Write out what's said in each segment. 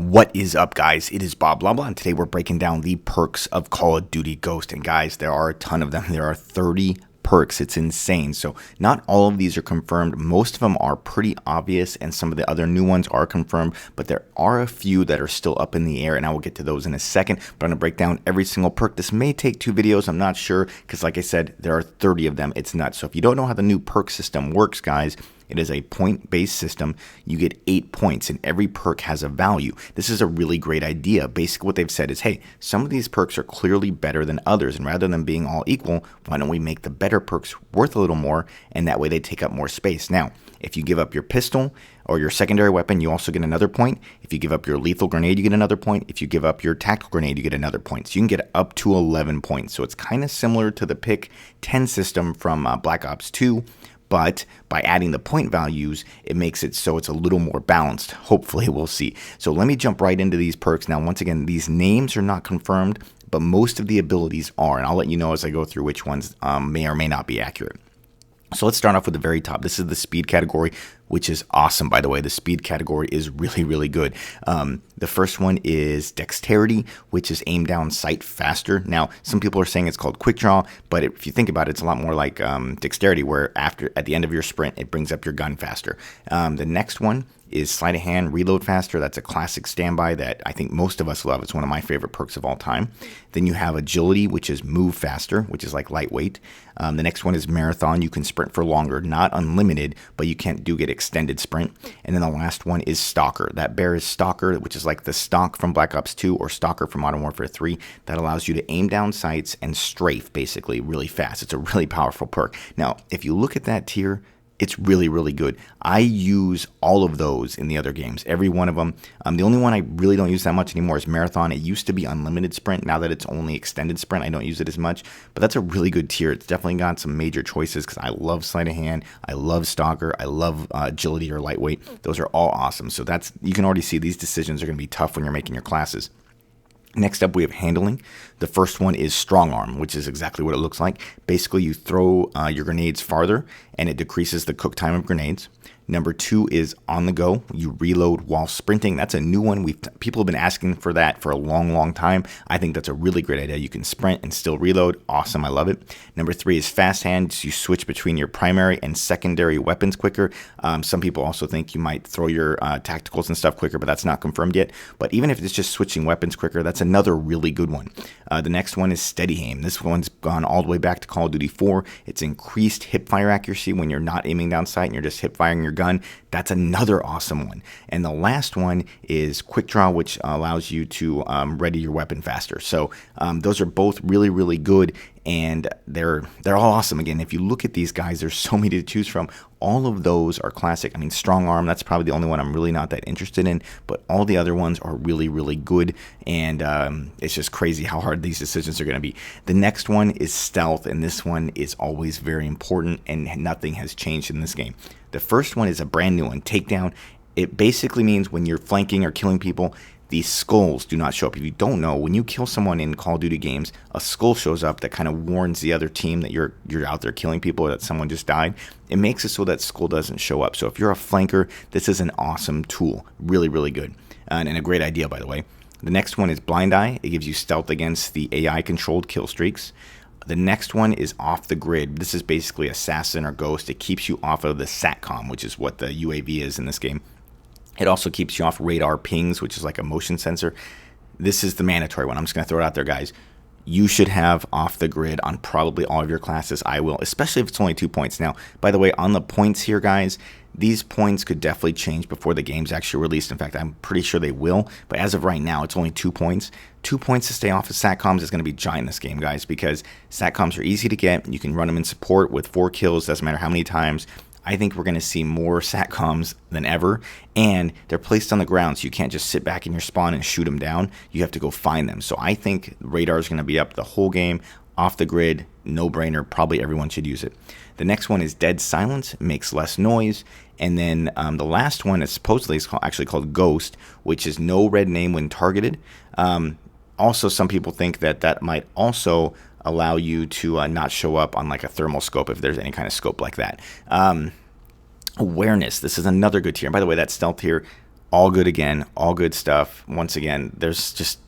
What is up, guys? It is Bob Blabla, and today we're breaking down the perks of Call of Duty Ghost. And guys, there are a ton of them. There are 30 perks. It's insane. So not all of these are confirmed. Most of them are pretty obvious, and some of the other new ones are confirmed, but there are a few that are still up in the air, and I will get to those in a second. But I'm going to break down every single perk. This may take 2 videos. I'm not sure, because like I said, there are 30 of them. It's nuts. So if you don't know how the new perk system works, guys, it is a point-based system. You get 8 points, and every perk has a value. This is a really great idea. Basically, what they've said is, hey, some of these perks are clearly better than others, and rather than being all equal, why don't we make the better perks worth a little more, and that way they take up more space. Now, if you give up your pistol or your secondary weapon, you also get another point. If you give up your lethal grenade, you get another point. If you give up your tactical grenade, you get another point. So you can get up to 11 points. So it's kind of similar to the pick 10 system from Black Ops 2. But by adding the point values, it makes it so it's a little more balanced. Hopefully, we'll see. So let me jump right into these perks. Now, once again, these names are not confirmed, but most of the abilities are. And I'll let you know as I go through which ones may or may not be accurate. So let's start off with the very top. This is the speed category, which is awesome, by the way. The speed category is really, really good. The first one is dexterity, which is aim down sight faster. Now, some people are saying it's called quick draw, but if you think about it, it's a lot more like dexterity, where at the end of your sprint, it brings up your gun faster. The next one is sleight of hand, reload faster. That's a classic standby that I think most of us love. It's one of my favorite perks of all time. Then you have agility, which is move faster, which is like lightweight. The next one is marathon. You can sprint for longer, not unlimited, but you can't get extended sprint. And then the last one is stalker. That bear is stalker, which is like the stalk from Black Ops 2 or stalker from Modern Warfare 3. That allows you to aim down sights and strafe basically really fast. It's a really powerful perk. Now, if you look at that tier, it's really, really good. I use all of those in the other games, every one of them. The only one I really don't use that much anymore is Marathon. It used to be unlimited sprint. Now that it's only extended sprint, I don't use it as much. But that's a really good tier. It's definitely got some major choices because I love sleight of hand. I love stalker. I love agility or lightweight. Those are all awesome. So you can already see these decisions are going to be tough when you're making your classes. Next up, we have handling. The first one is strong arm, which is exactly what it looks like. Basically, you throw your grenades farther, and it decreases the cook time of grenades. Number 2 is on the go. You reload while sprinting. That's a new one. People have been asking for that for a long, long time. I think that's a really great idea. You can sprint and still reload. Awesome. I love it. Number 3 is fast hands. You switch between your primary and secondary weapons quicker. Some people also think you might throw your tacticals and stuff quicker, but that's not confirmed yet. But even if it's just switching weapons quicker, that's another really good one. The next one is steady aim. This one's gone all the way back to Call of Duty 4. It's increased hip fire accuracy when you're not aiming down sight and you're just hip firing your gun. That's another awesome one. And the last one is quick draw, which allows you to ready your weapon faster. So those are both really, really good, and they're all awesome. Again, if you look at these guys, there's so many to choose from. All of those are classic. I mean, strong arm, that's probably the only one I'm really not that interested in, but all the other ones are really, really good, and it's just crazy how hard these decisions are going to be. The next one is stealth, and this one is always very important, and nothing has changed in this game. The first one is a brand new one, takedown. It basically means when you're flanking or killing people, these skulls do not show up. If you don't know, when you kill someone in Call of Duty games, a skull shows up that kind of warns the other team that you're out there killing people or that someone just died. It makes it so that skull doesn't show up. So if you're a flanker, this is an awesome tool. Really, really good. And a great idea, by the way. The next one is blind eye. It gives you stealth against the AI-controlled kill streaks. The next one is off the grid. This is basically assassin or ghost. It keeps you off of the SATCOM, which is what the UAV is in this game. It also keeps you off radar pings, which is like a motion sensor. This is the mandatory one. I'm just going to throw it out there, guys. You should have off the grid on probably all of your classes. I will, especially if it's only 2 points. Now, by the way, on the points here, guys, these points could definitely change before the game's actually released. In fact, I'm pretty sure they will. But as of right now, it's only 2 points. 2 points to stay off of SATCOMs is going to be giant in this game, guys, because SATCOMs are easy to get. You can run them in support with 4 kills. Doesn't matter how many times. I think we're going to see more SATCOMs than ever, and they're placed on the ground, so you can't just sit back in your spawn and shoot them down. You have to go find them. So I think radar is going to be up the whole game, off the grid, no-brainer. Probably everyone should use it. The next one is dead silence. It makes less noise. And then the last one is supposedly actually called Ghost, which is no red name when targeted. Also, some people think that might also allow you to not show up on like a thermal scope if there's any kind of scope like that. Awareness. This is another good tier. And by the way, that stealth here all good again, all good stuff. Once again, there's just,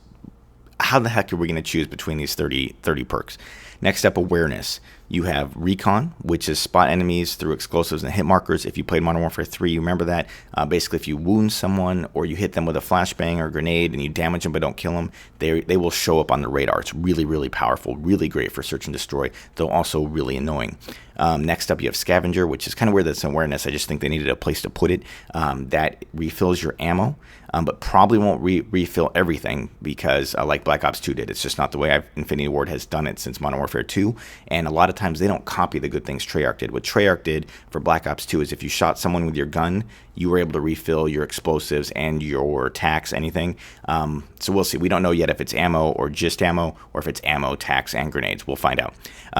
how the heck are we going to choose between these 30 perks? Next up, awareness. You have recon, which is spot enemies through explosives and hit markers. If you played Modern Warfare 3, you remember that. Basically, if you wound someone or you hit them with a flashbang or grenade and you damage them but don't kill them, they will show up on the radar. It's really, really powerful, really great for search and destroy, though also really annoying. Next up, you have scavenger, which is kind of where that's awareness. I just think they needed a place to put it. That refills your ammo, but probably won't refill everything because like Black Ops 2 did. It's just not the way Infinity Ward has done it since Modern Warfare 2. And a lot of times they don't copy the good things Treyarch did. What Treyarch did for Black Ops 2 is if you shot someone with your gun, you were able to refill your explosives and your tax, anything. So we'll see. We don't know yet if it's ammo or just ammo, or if it's ammo, tax, and grenades. We'll find out.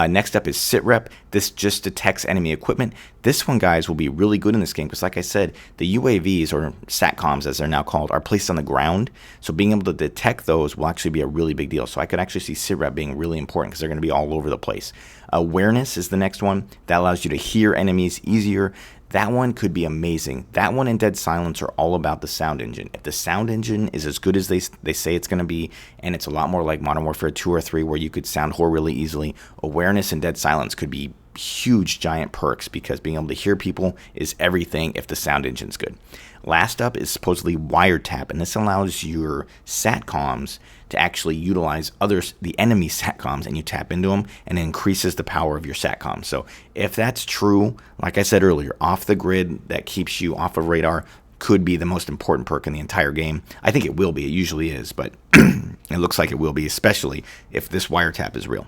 Next up is sitrep. This just detects enemy equipment. This one, guys, will be really good in this game because, like I said, the UAVs, or SATCOMs as they're now called, are placed on the ground. So being able to detect those will actually be a really big deal. So I could actually see sitrep being really important because they're going to be all over the place. Awareness is the next one. That allows you to hear enemies easier. That one could be amazing. That one and Dead Silence are all about the sound engine. If the sound engine is as good as they say it's going to be, and it's a lot more like Modern Warfare 2 or 3 where you could sound whore really easily, Awareness and Dead Silence could be huge, giant perks because being able to hear people is everything if the sound engine's good. Last up is supposedly wiretap, and this allows your SATCOMs to actually utilize the enemy SATCOMs, and you tap into them, and it increases the power of your SATCOM. So if that's true, like I said earlier, off the grid that keeps you off of radar could be the most important perk in the entire game. I think it will be. It usually is, but it looks like it will be, especially if this wiretap is real.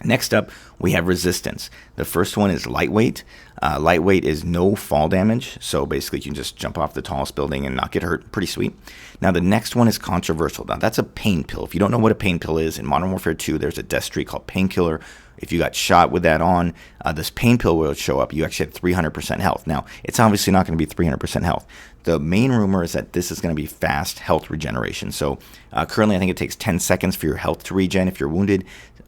Next up, we have resistance. The first one is lightweight. Lightweight is no fall damage, so basically you can just jump off the tallest building and not get hurt. Pretty sweet. Now the next one is controversial. Now that's a pain pill. If you don't know what a pain pill is, in Modern Warfare 2 there's a death streak called Painkiller. If you got shot with that on, this pain pill will show up. You actually had 300% health. Now, it's obviously not going to be 300% health. The main rumor is that this is going to be fast health regeneration. So currently I think it takes 10 seconds for your health to regen if you're wounded.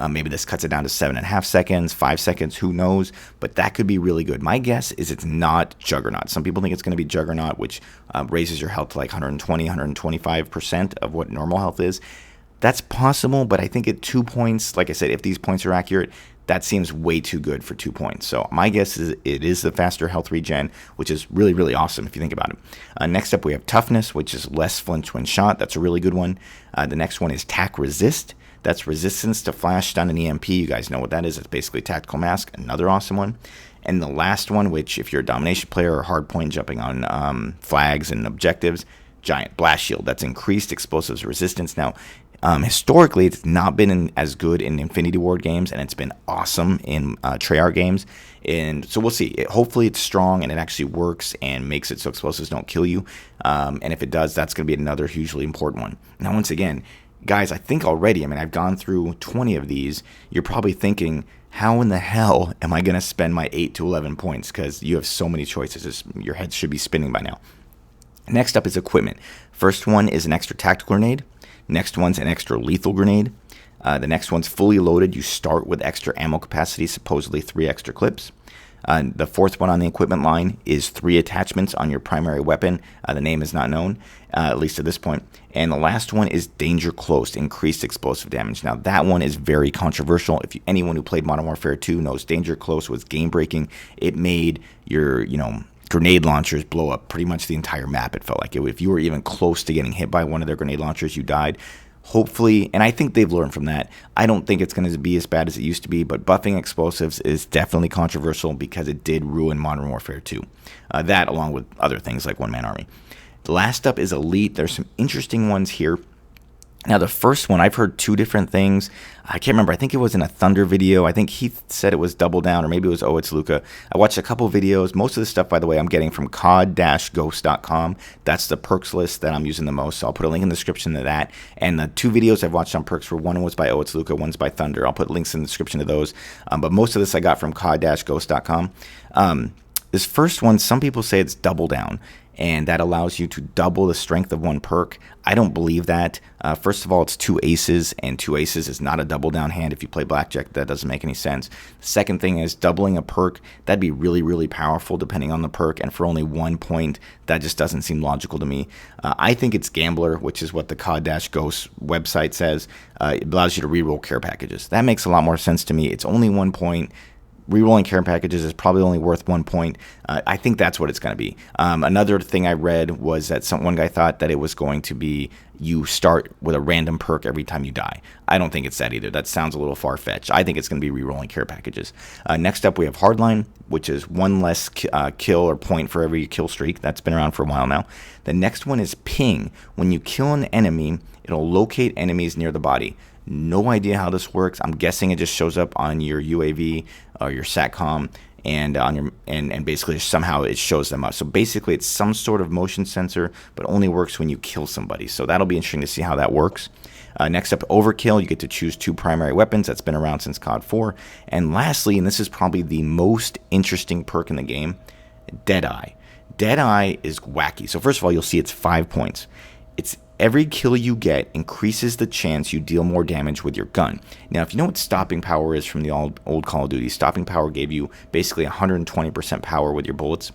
Maybe this cuts it down to 7.5 seconds, 5 seconds, who knows? But that could be really good. My guess is it's not Juggernaut. Some people think it's going to be Juggernaut, which raises your health to like 120, 125% of what normal health is. That's possible, but I think at 2 points, like I said, if these points are accurate, that seems way too good for 2 points. So my guess is it is the faster health regen, which is really, really awesome if you think about it. Next up, we have toughness, which is less flinch when shot. That's a really good one. The next one is tac resist. That's resistance to flash, stun, and EMP. You guys know what that is. It's basically tactical mask. Another awesome one. And the last one, which if you're a domination player or hardpoint jumping on flags and objectives, giant blast shield. That's increased explosives resistance. Now, historically, it's not been as good in Infinity Ward games, and it's been awesome in Treyarch games. And so we'll see. Hopefully, it's strong and it actually works and makes it so explosives don't kill you. And if it does, that's going to be another hugely important one. Now, once again, guys, I think already, I've gone through 20 of these. You're probably thinking, how in the hell am I going to spend my 8 to 11 points? Because you have so many choices. Your head should be spinning by now. Next up is equipment. First one is an extra tactical grenade. Next one's an extra lethal grenade. The next one's fully loaded. You start with extra ammo capacity, supposedly 3 extra clips. The fourth one on the equipment line is 3 attachments on your primary weapon. The name is not known, at least at this point. And the last one is Danger Close, increased explosive damage. Now, that one is very controversial. Anyone who played Modern Warfare 2 knows Danger Close was game-breaking. It made your, grenade launchers blow up pretty much the entire map, it felt like. If you were even close to getting hit by one of their grenade launchers, you died. Hopefully, and I think they've learned from that. I don't think it's going to be as bad as it used to be, but buffing explosives is definitely controversial because it did ruin Modern Warfare 2. That, along with other things like One Man Army. The last up is Elite. There's some interesting ones here. Now, the first one, I've heard 2 different things. I can't remember. I think it was in a Thunder video. I think Heath said it was Double Down, or maybe it was OhItsLuca. I watched a couple videos. Most of the stuff, by the way, I'm getting from COD-Ghosts.com. That's the perks list that I'm using the most. So I'll put a link in the description to that. And the 2 videos I've watched on perks were, one was by OhItsLuca, one's by Thunder. I'll put links in the description to those. But most of this I got from COD-Ghosts.com. This first one, some people say it's double down, and that allows you to double the strength of one perk. I don't believe that. First of all, it's 2 aces, and 2 aces is not a double down hand. If you play blackjack, that doesn't make any sense. Second thing is doubling a perk. That'd be really, really powerful depending on the perk, and for only 1 point, that just doesn't seem logical to me. I think it's Gambler, which is what the COD Ghosts website says. It allows you to reroll care packages. That makes a lot more sense to me. It's only 1 point. Rerolling care packages is probably only worth 1 point. I think that's what it's going to be. Another thing I read was that one guy thought that it was going to be you start with a random perk every time you die. I don't think it's that either. That sounds a little far-fetched. I think it's going to be rerolling care packages. Next up, we have Hardline, which is 1 less kill or point for every kill streak. That's been around for a while now. The next one is Ping. When you kill an enemy, it'll locate enemies near the body. No idea how this works. I'm guessing it just shows up on your UAV or your SATCOM, and on your and basically somehow it shows them up. So basically, it's some sort of motion sensor, but only works when you kill somebody. So that'll be interesting to see how that works. Next up, Overkill. You get to choose 2 primary weapons. That's been around since COD 4. And lastly, and this is probably the most interesting perk in the game, Deadeye. Deadeye is wacky. So first of all, you'll see it's 5 points. It's every kill you get increases the chance you deal more damage with your gun. Now, if you know what stopping power is from the old Call of Duty, stopping power gave you basically 120% power with your bullets.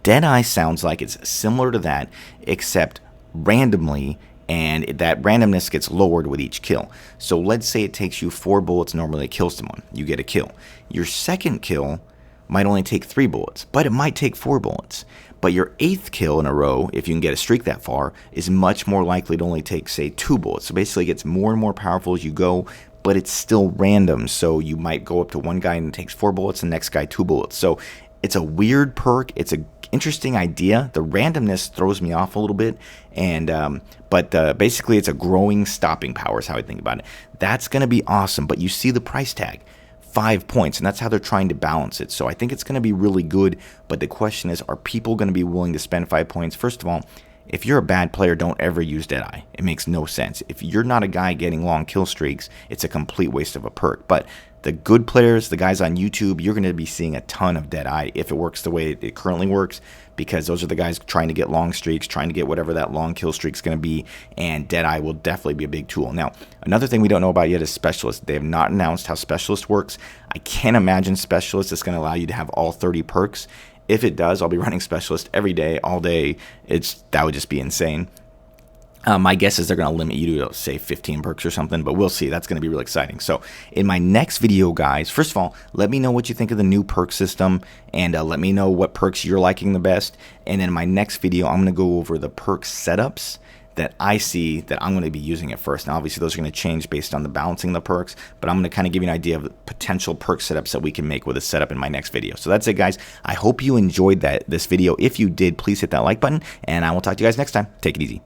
Deadeye sounds like it's similar to that, except randomly, and that randomness gets lowered with each kill. So let's say it takes you 4 bullets normally to kill someone. You get a kill. Your second kill might only take 3 bullets, but it might take 4 bullets. But your 8th kill in a row, if you can get a streak that far, is much more likely to only take, say, 2 bullets. So basically it gets more and more powerful as you go, but it's still random. So you might go up to one guy and it takes 4 bullets, and the next guy 2 bullets. So it's a weird perk. It's an interesting idea. The randomness throws me off a little bit, and but basically it's a growing stopping power is how I think about it. That's going to be awesome, but you see the price tag. 5 points, and that's how they're trying to balance it. So I think it's going to be really good, but the question is, are people going to be willing to spend 5 points? First of all, if you're a bad player, don't ever use Deadeye. It makes no sense. If you're not a guy getting long kill streaks, it's a complete waste of a perk. But the good players, the guys on YouTube, you're going to be seeing a ton of Deadeye if it works the way it currently works, because those are the guys trying to get long streaks, trying to get whatever that long kill streak is going to be, and Deadeye will definitely be a big tool. Now, another thing we don't know about yet is Specialist. They have not announced how Specialist works. I can't imagine Specialist is going to allow you to have all 30 perks. If it does, I'll be running Specialist every day, all day. That would just be insane. My guess is they're going to limit you to, say, 15 perks or something, but we'll see. That's going to be really exciting. So in my next video, guys, first of all, let me know what you think of the new perk system, and let me know what perks you're liking the best. And in my next video, I'm going to go over the perk setups that I see that I'm going to be using at first. Now, obviously, those are going to change based on the balancing of the perks, but I'm going to kind of give you an idea of the potential perk setups that we can make with a setup in my next video. So that's it, guys. I hope you enjoyed this video. If you did, please hit that like button, and I will talk to you guys next time. Take it easy.